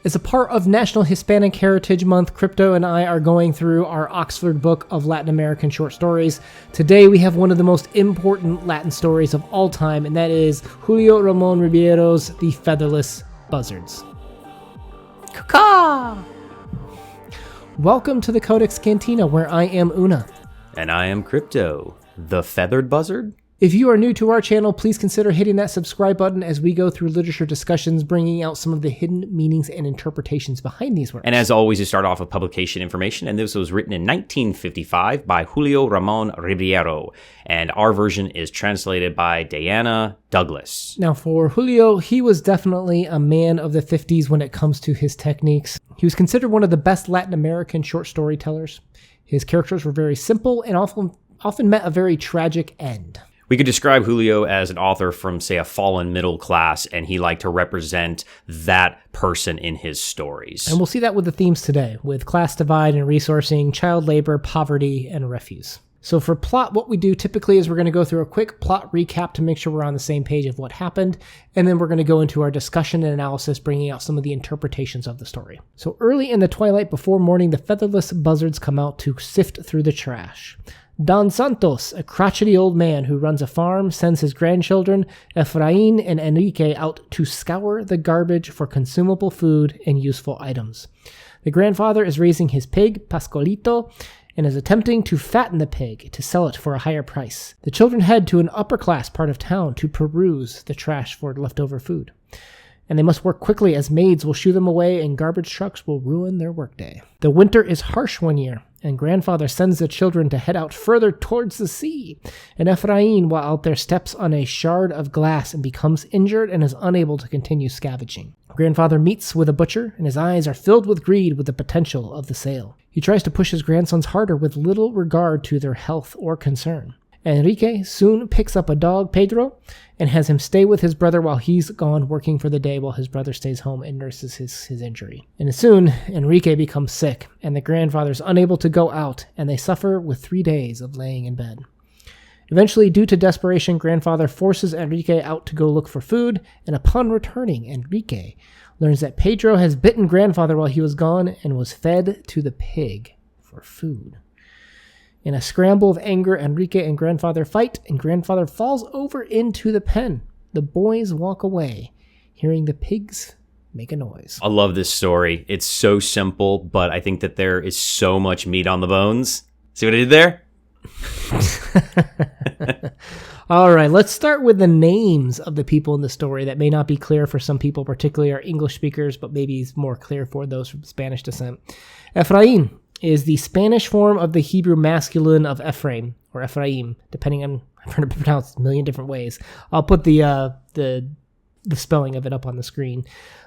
As a part of National Hispanic Heritage Month, Crypto and I are going through our Oxford Book of Latin American Short Stories. Today we have one of the most important Latin stories of all time, and that is Julio Ramon Ribeyro's The Featherless Buzzards. Caw! Welcome to the CodeX Cantina, where I am Una. And I am Crypto. The Feathered Buzzard? If you are new to our channel, please consider hitting that subscribe button as we go through literature discussions, bringing out some of the hidden meanings and interpretations behind these works. And as always, we start off with publication information, and this was written in 1955 by Julio Ramon Ribeyro, and our version is translated by Diana Douglas. Now, for Julio, he was definitely a man of the 50s when it comes to his techniques. He was considered one of the best Latin American short storytellers. His characters were very simple and often met a very tragic end. We could describe Julio as an author from, say, a fallen middle class, and he liked to represent that person in his stories. And we'll see that with the themes today, with class divide and resourcing, child labor, poverty, and refuse. So for plot, what we do typically is we're going to go through a quick plot recap to make sure we're on the same page of what happened, and then we're going to go into our discussion and analysis, bringing out some of the interpretations of the story. So early in the twilight before morning, the featherless buzzards come out to sift through the trash. Don Santos, a crotchety old man who runs a farm, sends his grandchildren, Efrain and Enrique, out to scour the garbage for consumable food and useful items. The grandfather is raising his pig, Pascualito, and is attempting to fatten the pig to sell it for a higher price. The children head to an upper-class part of town to peruse the trash for leftover food. And they must work quickly as maids will shoo them away and garbage trucks will ruin their workday. The winter is harsh one year, and grandfather sends the children to head out further towards the sea. And Efrain, while out there, steps on a shard of glass and becomes injured and is unable to continue scavenging. Grandfather meets with a butcher, and his eyes are filled with greed with the potential of the sale. He tries to push his grandsons harder with little regard to their health or concern. Enrique soon picks up a dog, Pedro, and has him stay with his brother while he's gone working for the day while his brother stays home and nurses his injury. And soon, Enrique becomes sick, and the grandfather's unable to go out, and they suffer with 3 days of laying in bed. Eventually, due to desperation, grandfather forces Enrique out to go look for food, and upon returning, Enrique learns that Pedro has bitten grandfather while he was gone and was fed to the pig for food. In a scramble of anger, Enrique and grandfather fight, and grandfather falls over into the pen. The boys walk away, hearing the pigs make a noise. I love this story. It's so simple, but I think that there is so much meat on the bones. See what I did there? All right, let's start with the names of the people in the story that may not be clear for some people, particularly our English speakers, but maybe it's more clear for those from Spanish descent. Efrain is the Spanish form of the Hebrew masculine of Ephraim, or Ephraim, depending on, I've heard it pronounced a million different ways. I'll put the spelling of it up on the screen.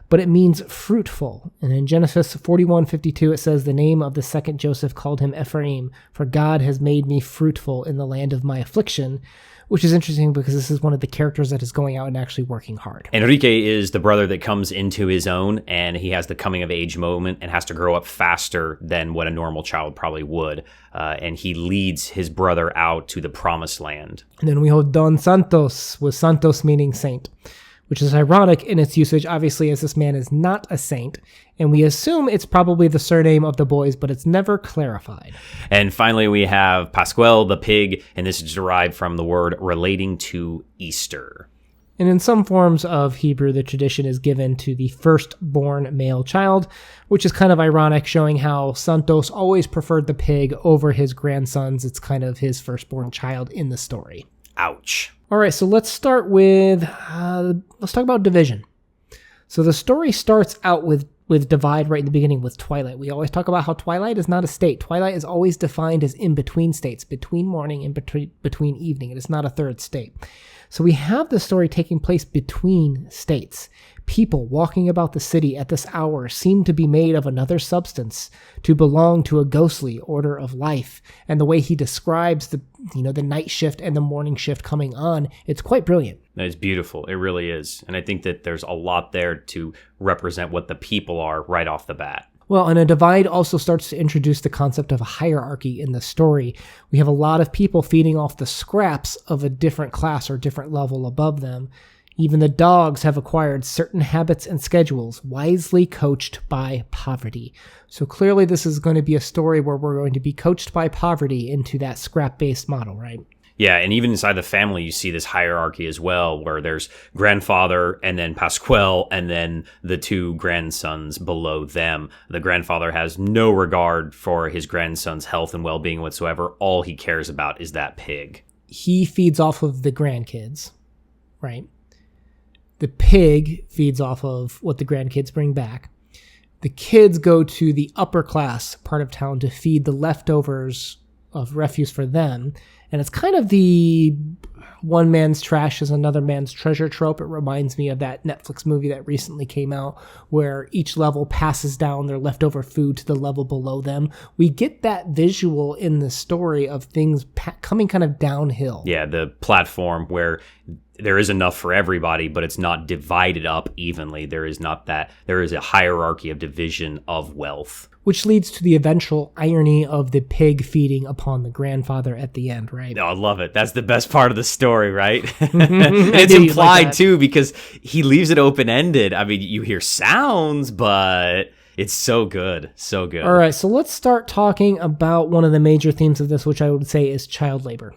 But it means fruitful. And in Genesis 41:52, it says, the name of the second Joseph called him Ephraim, for God has made me fruitful in the land of my affliction, which is interesting because this is one of the characters that is going out and actually working hard. Enrique is the brother that comes into his own, and he has the coming of age moment and has to grow up faster than what a normal child probably would. And he leads his brother out to the promised land. And then we hold Don Santos, with Santos meaning saint, which is ironic in its usage, obviously, as this man is not a saint, and we assume it's probably the surname of the boys, but it's never clarified. And finally, we have Pascual the pig, and this is derived from the word relating to Easter. And in some forms of Hebrew, the tradition is given to the firstborn male child, which is kind of ironic, showing how Santos always preferred the pig over his grandsons. It's kind of his firstborn child in the story. Ouch. All right, so let's start with, let's talk about division. So the story starts out with divide right in the beginning with twilight. We always talk about how twilight is not a state. Twilight is always defined as in between states, between morning and between evening. It is not a third state. So we have the story taking place between states. People walking about the city at this hour seem to be made of another substance, to belong to a ghostly order of life. And the way he describes the night shift and the morning shift coming on, it's quite brilliant. It's beautiful. It really is. And I think that there's a lot there to represent what the people are right off the bat. Well, and a divide also starts to introduce the concept of a hierarchy in the story. We have a lot of people feeding off the scraps of a different class or different level above them. Even the dogs have acquired certain habits and schedules, wisely coached by poverty. So clearly this is going to be a story where we're going to be coached by poverty into that scrap-based model, right? Yeah, and even inside the family, you see this hierarchy as well, where there's grandfather and then Pasquale and then the two grandsons below them. The grandfather has no regard for his grandson's health and well-being whatsoever. All he cares about is that pig. He feeds off of the grandkids, right? The pig feeds off of what the grandkids bring back. The kids go to the upper class part of town to feed the leftovers of refuse for them. And it's kind of the one man's trash is another man's treasure trope. It reminds me of that Netflix movie that recently came out where each level passes down their leftover food to the level below them. We get that visual in the story of things coming kind of downhill. Yeah, the platform where there is enough for everybody, but it's not divided up evenly. There is a hierarchy of division of wealth. Which leads to the eventual irony of the pig feeding upon the grandfather at the end, right? Oh, I love it. That's the best part of the story, right? And it's implied, too, because he leaves it open-ended. I mean, you hear sounds, but it's so good. So good. All right, so let's start talking about one of the major themes of this, which I would say is child labor,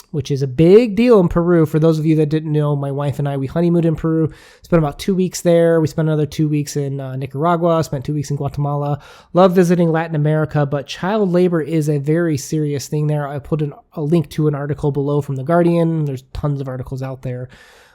which is a big deal in Peru. For those of you that didn't know, my wife and I, we honeymooned in Peru, spent about 2 weeks there. We spent another 2 weeks in Nicaragua, spent 2 weeks in Guatemala. Love visiting Latin America, but child labor is a very serious thing there. I put a link to an article below from The Guardian. There's tons of articles out there,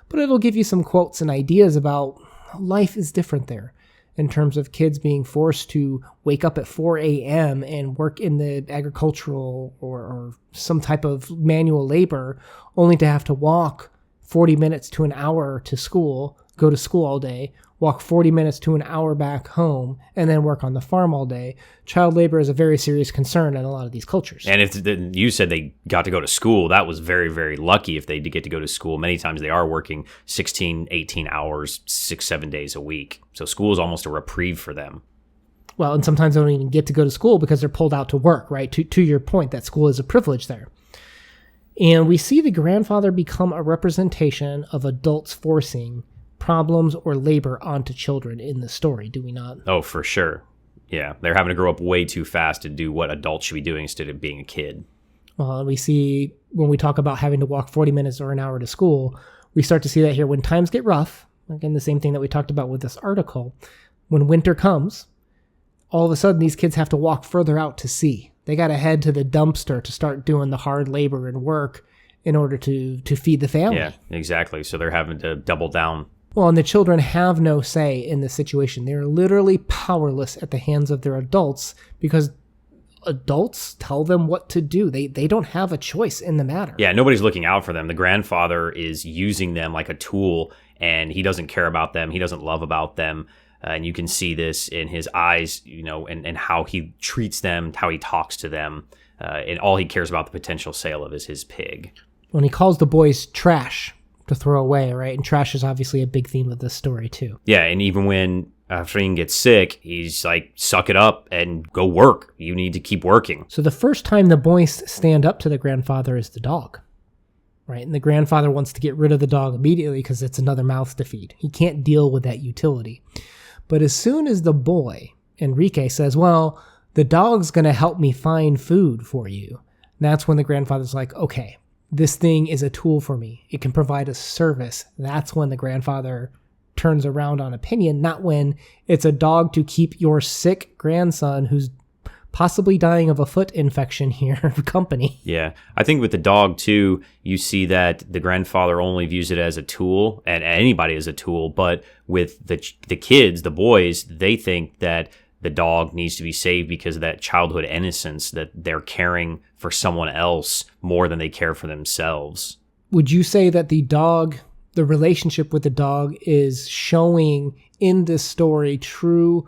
but it'll give you some quotes and ideas about life is different there, in terms of kids being forced to wake up at 4 a.m. and work in the agricultural or some type of manual labor, only to have to walk 40 minutes to an hour to school, go to school all day, walk 40 minutes to an hour back home, and then work on the farm all day. Child labor is a very serious concern in a lot of these cultures. And if you said they got to go to school, that was very, very lucky if they did get to go to school. Many times they are working 16, 18 hours, 6-7 days a week. So school is almost a reprieve for them. Well, and sometimes they don't even get to go to school because they're pulled out to work, right? To your point, that school is a privilege there. And we see the grandfather become a representation of adults forcing problems or labor onto children in the story, do we not? Oh, for sure. Yeah, they're having to grow up way too fast to do what adults should be doing instead of being a kid. Well, we see when we talk about having to walk 40 minutes or an hour to school, we start to see that here when times get rough. Again, the same thing that we talked about with this article. When winter comes, all of a sudden these kids have to walk further out to sea. They got to head to the dumpster to start doing the hard labor and work in order to feed the family. Yeah, exactly. So they're having to double down. Well, and the children have no say in this situation. They're literally powerless at the hands of their adults because adults tell them what to do. They don't have a choice in the matter. Yeah, nobody's looking out for them. The grandfather is using them like a tool, and he doesn't care about them. He doesn't love about them. And you can see this in his eyes, and how he treats them, how he talks to them. And all he cares about the potential sale of is his pig. When he calls the boys trash to throw away, right? And trash is obviously a big theme of this story too. Yeah, and even when Efrain gets sick, he's like, suck it up and go work. You need to keep working. So the first time the boys stand up to the grandfather is the dog, right? And the grandfather wants to get rid of the dog immediately because it's another mouth to feed. He can't deal with that utility. But as soon as the boy, Enrique, says, well, the dog's going to help me find food for you, that's when the grandfather's like, okay, this thing is a tool for me. It can provide a service. That's when the grandfather turns around on opinion, not when it's a dog to keep your sick grandson who's possibly dying of a foot infection here company. Yeah. I think with the dog, too, you see that the grandfather only views it as a tool, and anybody as a tool. But with the kids, the boys, they think that the dog needs to be saved because of that childhood innocence, that they're caring for someone else more than they care for themselves. Would you say that the relationship with the dog is showing in this story true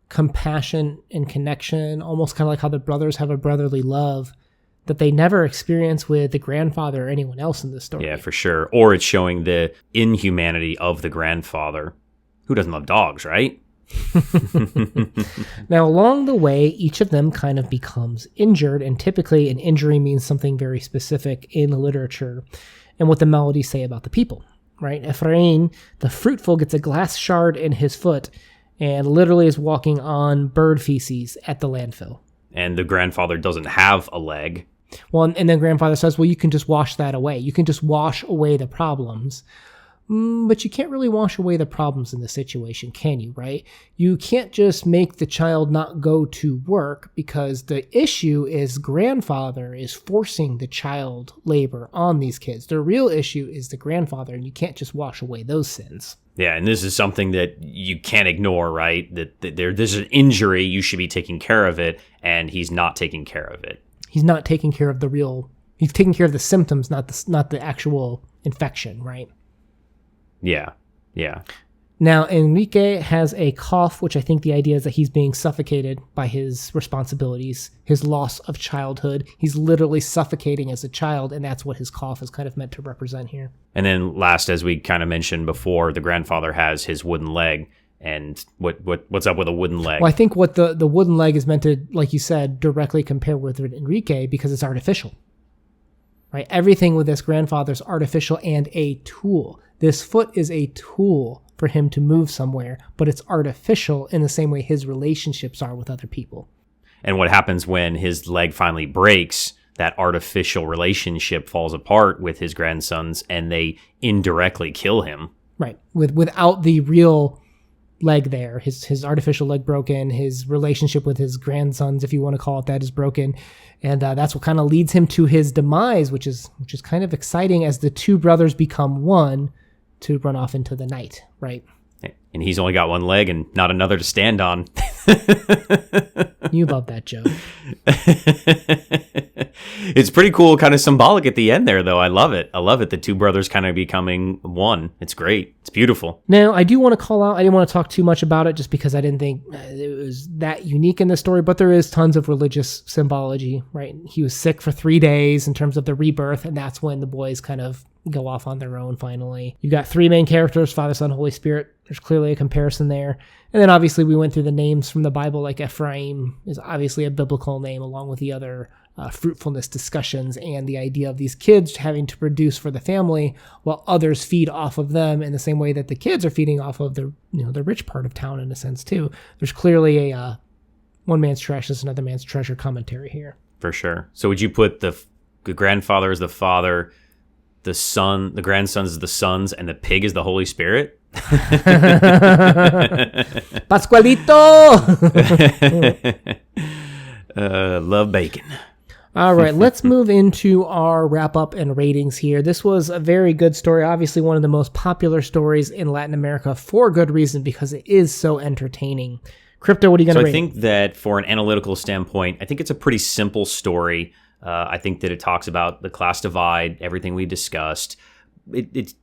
compassion and connection, almost kind of like how the brothers have a brotherly love that they never experience with the grandfather or anyone else in this story? Yeah, for sure. Or it's showing the inhumanity of the grandfather. Who doesn't love dogs, right? Now, along the way, each of them kind of becomes injured, and typically an injury means something very specific in literature and what the melodies say about the people, right? Ephraim, the fruitful, gets a glass shard in his foot and literally is walking on bird feces at the landfill. And the grandfather doesn't have a leg. Well, and then grandfather says, well, you can just wash that away. You can just wash away the problems. But you can't really wash away the problems in the situation, can you, right? You can't just make the child not go to work, because the issue is grandfather is forcing the child labor on these kids. The real issue is the grandfather, and you can't just wash away those sins. Yeah, and this is something that you can't ignore, right? That there's an injury, you should be taking care of it, and he's not taking care of it. He's not taking care of he's taking care of the symptoms, not the actual infection, right? Yeah. Now, Enrique has a cough, which I think the idea is that he's being suffocated by his responsibilities, his loss of childhood. He's literally suffocating as a child, and that's what his cough is kind of meant to represent here. And then last, as we kind of mentioned before, the grandfather has his wooden leg. And what's up with a wooden leg? Well, I think what the wooden leg is meant to, like you said, directly compare with Enrique, because it's artificial. Right? Everything with this grandfather is artificial and a tool. This foot is a tool for him to move somewhere, but it's artificial in the same way his relationships are with other people. And what happens when his leg finally breaks, that artificial relationship falls apart with his grandsons, and they indirectly kill him. Right. Without the real leg there, his artificial leg broken, his relationship with his grandsons, if you want to call it that, is broken. And that's what kind of leads him to his demise, which is kind of exciting as the two brothers become one to run off into the night, right? And he's only got one leg and not another to stand on. You love that joke. It's pretty cool, kind of symbolic at the end there, though. I love it. The two brothers kind of becoming one. It's great. It's beautiful. Now, I do want to call out, I didn't want to talk too much about it just because I didn't think it was that unique in the story, but there is tons of religious symbology, right? He was sick for 3 days in terms of the rebirth, and that's when the boys kind of go off on their own finally. You've got three main characters, Father, Son, Holy Spirit. There's clearly a comparison there. And then obviously we went through the names from the Bible, like Ephraim is obviously a biblical name, along with the other fruitfulness discussions and the idea of these kids having to produce for the family while others feed off of them in the same way that the kids are feeding off of the rich part of town in a sense too. There's clearly a one man's trash is another man's treasure commentary here. For sure. So would you put the grandfather as the father, the son, the grandsons as the sons, and the pig as the Holy Spirit? Pascualito! Love bacon. All right, let's move into our wrap-up and ratings here. This was a very good story, obviously one of the most popular stories in Latin America for good reason, because it is so entertaining. Crypto, what are you going to rate? I think that for an analytical standpoint, I think it's a pretty simple story. I think that it talks about the class divide, everything we discussed.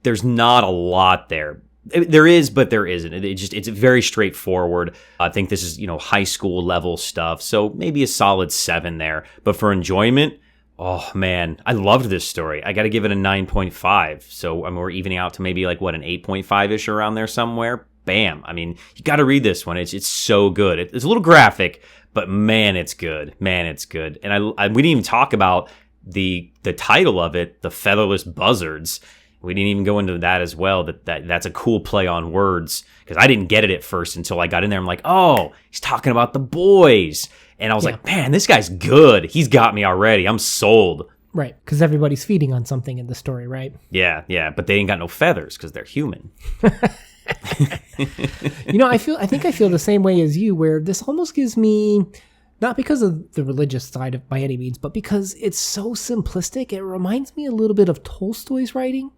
There's not a lot there. There is, but there isn't. It's very straightforward. I think this is, high school level stuff. So maybe a solid 7 there. But for enjoyment, oh man, I loved this story. I got to give it a 9.5. So we're evening out to maybe like an 8.5-ish around there somewhere. Bam. I mean, you got to read this one. It's so good. It's a little graphic, but man, it's good. And we didn't even talk about the title of it, the Featherless Buzzards. We didn't even go into that as well. That's a cool play on words, because I didn't get it at first until I got in there. I'm like, oh, he's talking about the boys. And I was like, man, this guy's good. He's got me already. I'm sold. Right, because everybody's feeding on something in the story, right? Yeah, but they ain't got no feathers because they're human. I think I feel the same way as you, where this almost gives me, not because of the religious side of by any means, but because it's so simplistic. It reminds me a little bit of Tolstoy's writing.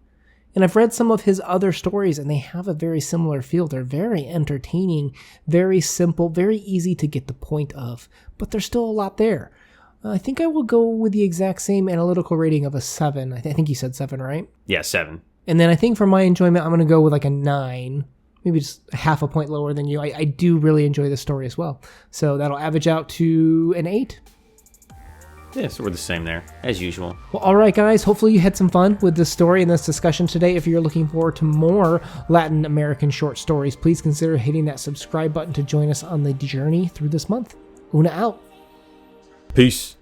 And I've read some of his other stories, and they have a very similar feel. They're very entertaining, very simple, very easy to get the point of, but there's still a lot there. I think I will go with the exact same analytical rating of a 7. I think you said 7, right? Yeah, 7. And then I think for my enjoyment, I'm going to go with like a 9, maybe just half a point lower than you. I do really enjoy this story as well. So that'll average out to an 8. Yeah, so we're the same there, as usual. Well, all right, guys. Hopefully you had some fun with this story and this discussion today. If you're looking forward to more Latin American short stories, please consider hitting that subscribe button to join us on the journey through this month. Una out. Peace.